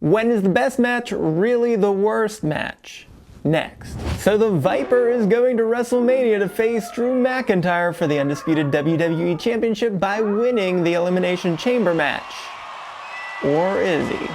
When is the best match really the worst match? Next. So the Viper is going to WrestleMania to face Drew McIntyre for the Undisputed WWE Championship by winning the Elimination Chamber match. Or is he?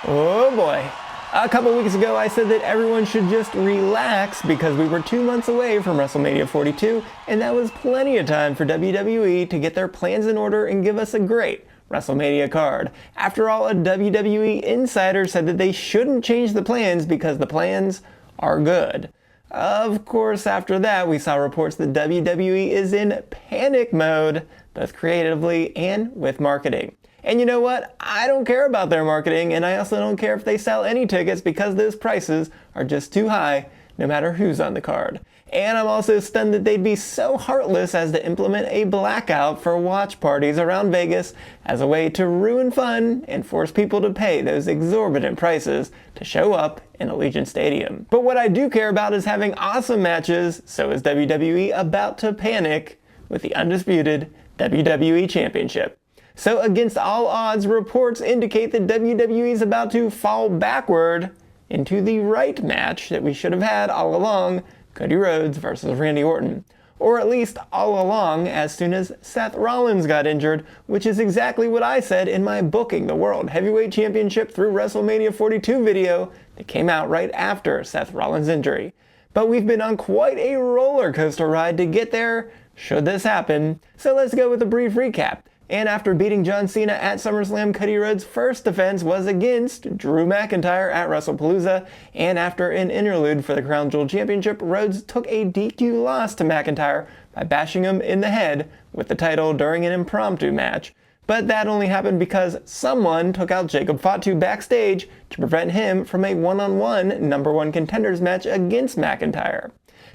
Oh boy. A couple weeks ago I said that everyone should just relax because we were 2 months away from WrestleMania 42, and that was plenty of time for WWE to get their plans in order and give us a great WrestleMania card. After all, a WWE insider said that they shouldn't change the plans because the plans are good. Of course, after that, we saw reports that WWE is in panic mode, both creatively and with marketing. And you know what? I don't care about their marketing, and I also don't care if they sell any tickets because those prices are just too high, no matter who's on the card. And I'm also stunned that they'd be so heartless as to implement a blackout for watch parties around Vegas as a way to ruin fun and force people to pay those exorbitant prices to show up in Allegiant Stadium. But what I do care about is having awesome matches, so is WWE about to panic with the Undisputed WWE Championship. So against all odds, reports indicate that WWE is about to fall backward into the right match that we should have had all along, Cody Rhodes versus Randy Orton. Or at least all along as soon as Seth Rollins got injured, which is exactly what I said in my Booking the World Heavyweight Championship through WrestleMania 42 video that came out right after Seth Rollins' injury. But we've been on quite a roller coaster ride to get there, should this happen. So let's go with a brief recap. And after beating John Cena at SummerSlam, Cody Rhodes' first defense was against Drew McIntyre at WrestlePalooza, and after an interlude for the Crown Jewel Championship, Rhodes took a DQ loss to McIntyre by bashing him in the head with the title during an impromptu match. But that only happened because someone took out Jacob Fatu backstage to prevent him from a one-on-one number one contenders match against McIntyre.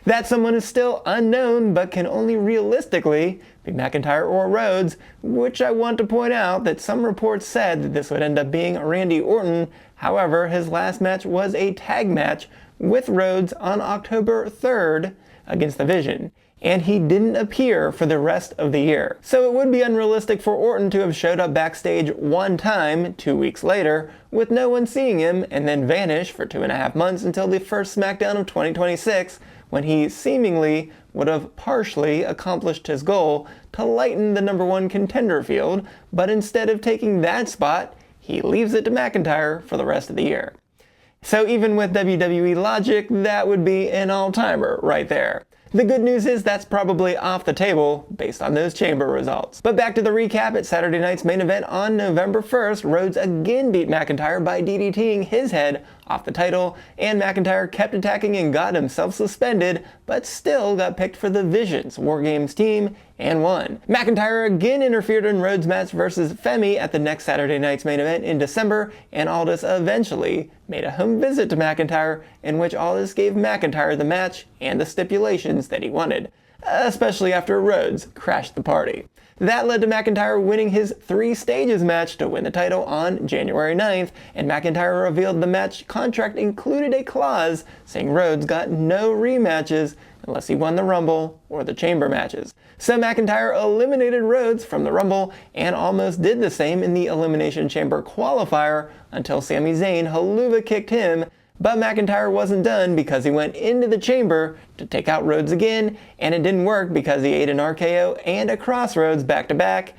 That someone is still unknown, but can only realistically be McIntyre or Rhodes, which I want to point out that some reports said that this would end up being Randy Orton. However, his last match was a tag match with Rhodes on October 3rd against The Vision, and he didn't appear for the rest of the year. So it would be unrealistic for Orton to have showed up backstage one time 2 weeks later with no one seeing him and then vanish for 2.5 months until the first SmackDown of 2026, when he seemingly would have partially accomplished his goal to lighten the number one contender field, but instead of taking that spot, he leaves it to McIntyre for the rest of the year. So even with WWE logic, that would be an all-timer right there. The good news is that's probably off the table based on those chamber results. But back to the recap. At Saturday night's main event on November 1st, Rhodes again beat McIntyre by DDTing his head off the title, and McIntyre kept attacking and got himself suspended, but still got picked for the Vision's War Games team and won. McIntyre again interfered in Rhodes' match versus Femi at the next Saturday night's main event in December, and Aldis eventually made a home visit to McIntyre, in which Aldis gave McIntyre the match and the stipulations that he wanted, especially after Rhodes crashed the party. That led to McIntyre winning his 3 stages match to win the title on January 9th, and McIntyre revealed the match contract included a clause saying Rhodes got no rematches unless he won the Rumble or the Chamber matches. So McIntyre eliminated Rhodes from the Rumble and almost did the same in the Elimination Chamber qualifier until Sami Zayn haluva kicked him. But McIntyre wasn't done because he went into the chamber to take out Rhodes again, and it didn't work because he ate an RKO and a Crossroads back-to-back.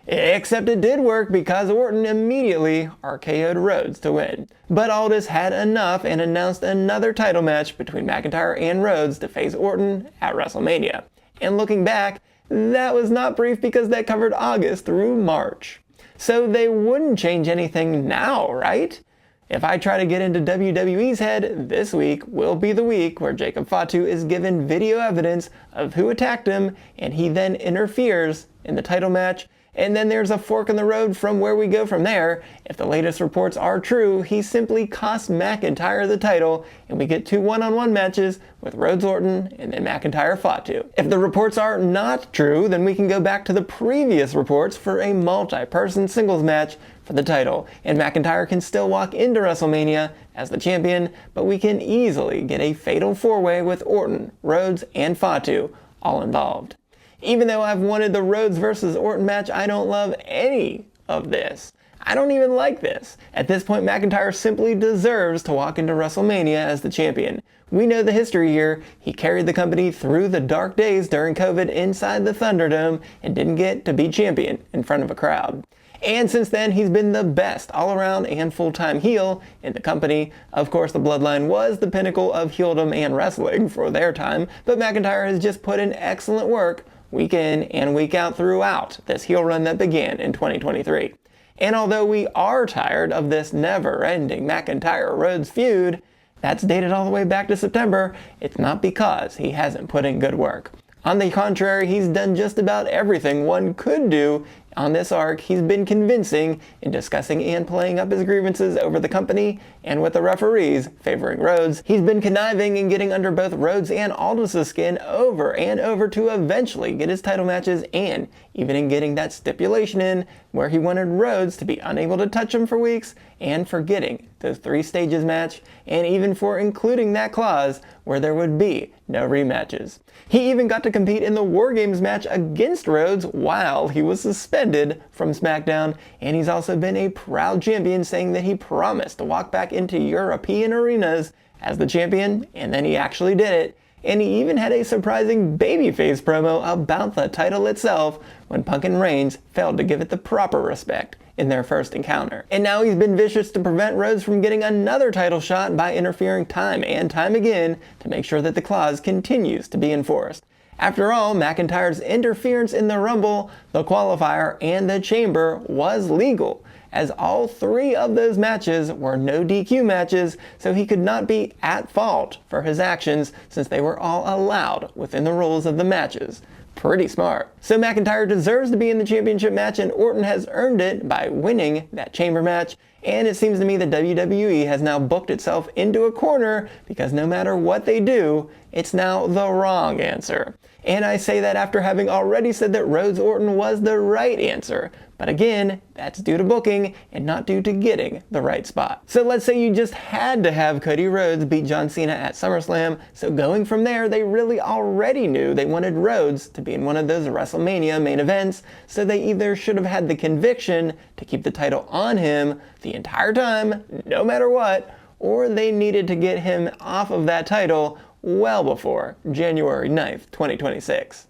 Except it did work because Orton immediately RKO'd Rhodes to win. But Aldis had enough and announced another title match between McIntyre and Rhodes to face Orton at WrestleMania. And looking back, that was not brief because that covered August through March. So they wouldn't change anything now, right? If I try to get into WWE's head, this week will be the week where Jacob Fatu is given video evidence of who attacked him, and he then interferes in the title match, and then there's a fork in the road from where we go from there. If the latest reports are true, he simply cost McIntyre the title, and we get 2 one-on-one matches with Rhodes Orton and then McIntyre Fatu. If the reports are not true, then we can go back to the previous reports for a multi-person singles match for the title, and McIntyre can still walk into WrestleMania as the champion, but we can easily get a fatal 4-way with Orton, Rhodes, and Fatu all involved. Even though I've wanted the Rhodes versus Orton match, I don't love any of this. I don't even like this. At this point, McIntyre simply deserves to walk into WrestleMania as the champion. We know the history here. He carried the company through the dark days during COVID inside the Thunderdome and didn't get to be champion in front of a crowd. And since then, he's been the best all-around and full-time heel in the company. Of course, the Bloodline was the pinnacle of heeldom and wrestling for their time, but McIntyre has just put in excellent work week in and week out throughout this heel run that began in 2023. And although we are tired of this never-ending McIntyre-Rhodes feud, that's dated all the way back to September, it's not because he hasn't put in good work. On the contrary, he's done just about everything one could do on this arc. He's been convincing in discussing and playing up his grievances over the company and with the referees favoring Rhodes. He's been conniving in getting under both Rhodes and Aldous' skin over and over to eventually get his title matches, and even in getting that stipulation in where he wanted Rhodes to be unable to touch him for weeks, and for getting the 3 stages match, and even for including that clause where there would be no rematches. He even got to compete in the War Games match against Rhodes while he was suspended from SmackDown, and he's also been a proud champion, saying that he promised to walk back into European arenas as the champion, and then he actually did it. And he even had a surprising babyface promo about the title itself when Punk and Reigns failed to give it the proper respect in their first encounter. And now he's been vicious to prevent Rhodes from getting another title shot by interfering time and time again to make sure that the clause continues to be enforced. After all, McIntyre's interference in the Rumble, the qualifier, and the Chamber was legal, as all 3 of those matches were no DQ matches, so he could not be at fault for his actions since they were all allowed within the rules of the matches. Pretty smart. So McIntyre deserves to be in the championship match, and Orton has earned it by winning that Chamber match. And it seems to me that WWE has now booked itself into a corner because no matter what they do, it's now the wrong answer. And I say that after having already said that Rhodes Orton was the right answer. But again, that's due to booking and not due to getting the right spot. So let's say you just had to have Cody Rhodes beat John Cena at SummerSlam. So going from there, they really already knew they wanted Rhodes to be in one of those WrestleMania main events. So they either should have had the conviction to keep the title on him the entire time, no matter what, or they needed to get him off of that title well before January 9th, 2026.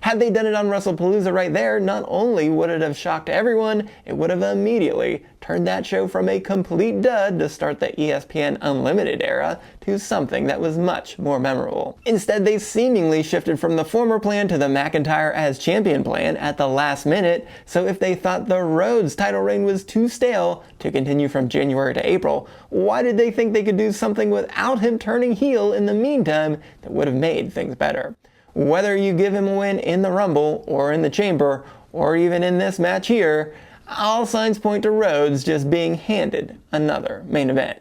Had they done it on WrestlePalooza right there, not only would it have shocked everyone, it would have immediately turned that show from a complete dud to start the ESPN Unlimited era to something that was much more memorable. Instead, they seemingly shifted from the former plan to the McIntyre as champion plan at the last minute, so if they thought the Rhodes title reign was too stale to continue from January to April, why did they think they could do something without him turning heel in the meantime that would have made things better? Whether you give him a win in the Rumble, or in the Chamber, or even in this match here, all signs point to Rhodes just being handed another main event.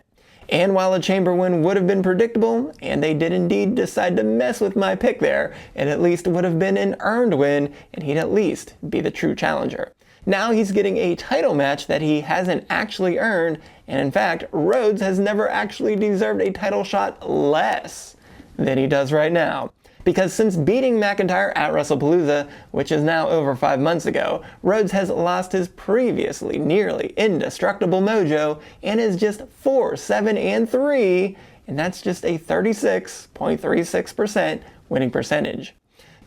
And while a Chamber win would have been predictable, and they did indeed decide to mess with my pick there, it at least would have been an earned win, and he'd at least be the true challenger. Now he's getting a title match that he hasn't actually earned, and in fact, Rhodes has never actually deserved a title shot less than he does right now. Because since beating McIntyre at WrestlePalooza, which is now over 5 months ago, Rhodes has lost his previously nearly indestructible mojo and is just 4-7-3, and that's just a 36.36% winning percentage.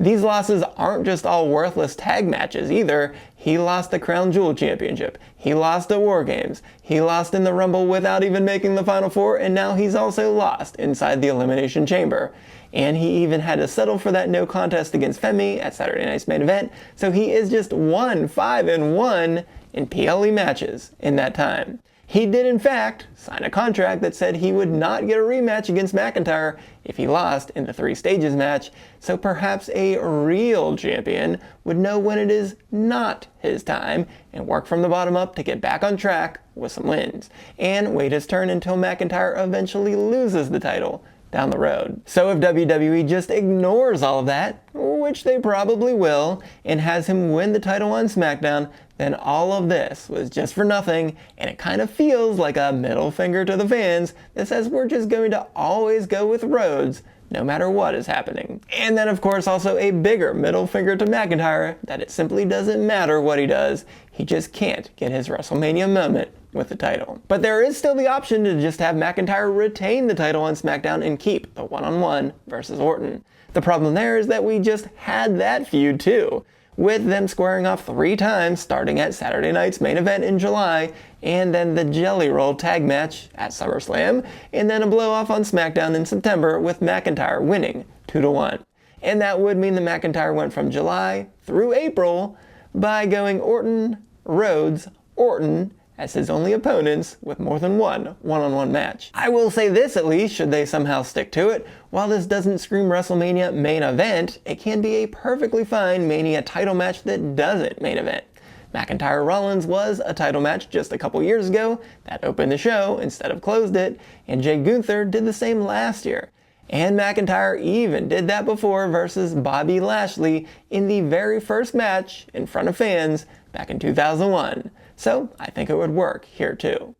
These losses aren't just all worthless tag matches either. He lost the Crown Jewel Championship, he lost at War Games, he lost in the Rumble without even making the Final Four, and now he's also lost inside the Elimination Chamber. And he even had to settle for that no contest against Femi at Saturday Night's Main Event, so he is just 1-5-1 in PLE matches in that time. He did in fact sign a contract that said he would not get a rematch against McIntyre if he lost in the 3 stages match, so perhaps a real champion would know when it is not his time and work from the bottom up to get back on track with some wins, and wait his turn until McIntyre eventually loses the title down the road. So if WWE just ignores all of that, which they probably will, and has him win the title on SmackDown, then all of this was just for nothing, and it kind of feels like a middle finger to the fans that says we're just going to always go with Rhodes no matter what is happening. And then of course also a bigger middle finger to McIntyre that it simply doesn't matter what he does, he just can't get his WrestleMania moment with the title. But there is still the option to just have McIntyre retain the title on SmackDown and keep the one-on-one versus Orton. The problem there is that we just had that feud too, with them squaring off 3 times starting at Saturday night's main event in July, and then the Jelly Roll tag match at SummerSlam, and then a blow-off on SmackDown in September with McIntyre winning 2-1. And that would mean that McIntyre went from July through April by going Orton, Rhodes, Orton as his only opponents with more than one-on-one match. I will say this at least, should they somehow stick to it, while this doesn't scream WrestleMania main event, it can be a perfectly fine Mania title match that doesn't main event. McIntyre Rollins was a title match just a couple years ago that opened the show instead of closed it, and Jay Gunther did the same last year. And McIntyre even did that before versus Bobby Lashley in the very first match in front of fans back in 2001. So I think it would work here too.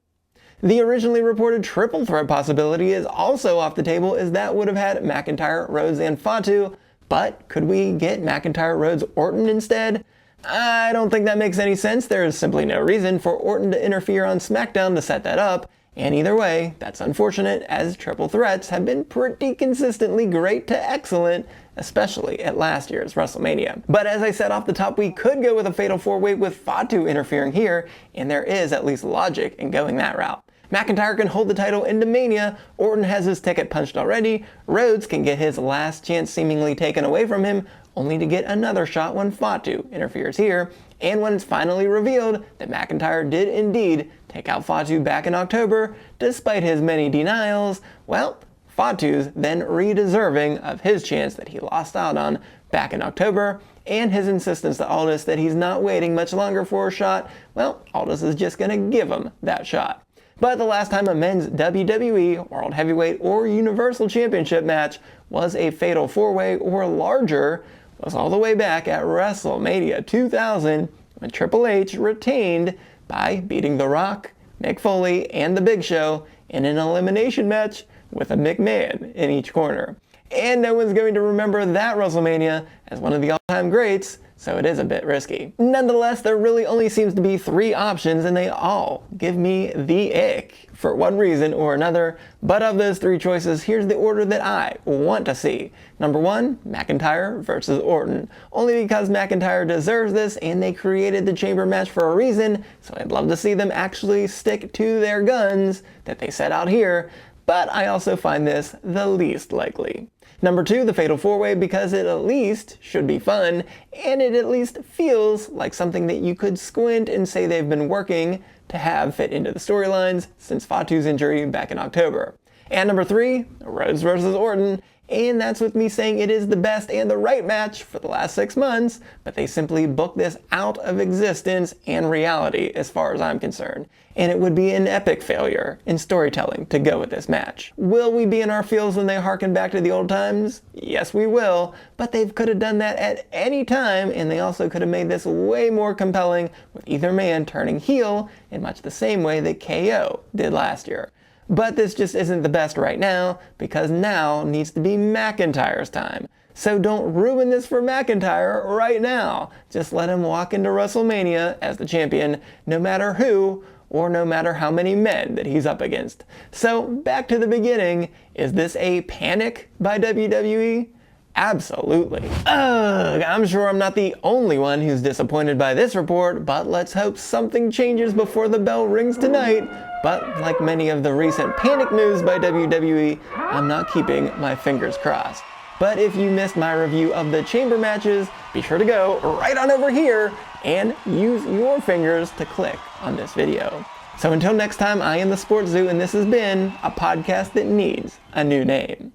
The originally reported triple threat possibility is also off the table, as that would have had McIntyre, Rhodes, and Fatu, but could we get McIntyre, Rhodes, Orton instead? I don't think that makes any sense. There is simply no reason for Orton to interfere on SmackDown to set that up, and either way, that's unfortunate, as triple threats have been pretty consistently great to excellent, especially at last year's WrestleMania. But as I said off the top, we could go with a fatal 4-way with Fatu interfering here, and there is at least logic in going that route. McIntyre can hold the title into Mania, Orton has his ticket punched already, Rhodes can get his last chance seemingly taken away from him, only to get another shot when Fatu interferes here, and when it's finally revealed that McIntyre did indeed take out Fatu back in October, despite his many denials, well, Fatu's then re-deserving of his chance that he lost out on back in October, and his insistence to Aldis that he's not waiting much longer for a shot, well, Aldis is just gonna give him that shot. But the last time a men's WWE, World Heavyweight, or Universal Championship match was a fatal 4-way or larger was all the way back at WrestleMania 2000, when Triple H retained by beating The Rock, Mick Foley, and The Big Show in an elimination match with a McMahon in each corner. And no one's going to remember that WrestleMania as one of the all-time greats, so it is a bit risky. Nonetheless, there really only seems to be 3 options, and they all give me the ick for one reason or another. But of those 3 choices, here's the order that I want to see. Number 1, McIntyre versus Orton. Only because McIntyre deserves this, and they created the chamber match for a reason, so I'd love to see them actually stick to their guns that they set out here. But I also find this the least likely. Number 2, the Fatal 4-Way, because it at least should be fun, and it at least feels like something that you could squint and say they've been working to have fit into the storylines since Fatu's injury back in October. And number 3, Rhodes versus Orton, and that's with me saying it is the best and the right match for the last 6 months, but they simply booked this out of existence and reality as far as I'm concerned. And it would be an epic failure in storytelling to go with this match. Will we be in our feels when they harken back to the old times? Yes, we will, but they could have done that at any time, and they also could have made this way more compelling with either man turning heel in much the same way that KO did last year. But this just isn't the best right now, because now needs to be McIntyre's time. So don't ruin this for McIntyre right now. Just let him walk into WrestleMania as the champion, no matter who or no matter how many men that he's up against. So back to the beginning, is this a panic by WWE? Absolutely. Ugh, I'm sure I'm not the only one who's disappointed by this report, but let's hope something changes before the bell rings tonight. But like many of the recent panic moves by WWE, I'm not keeping my fingers crossed. But if you missed my review of the chamber matches, be sure to go right on over here and use your fingers to click on this video. So until next time, I am the SportsZu, and this has been a podcast that needs a new name.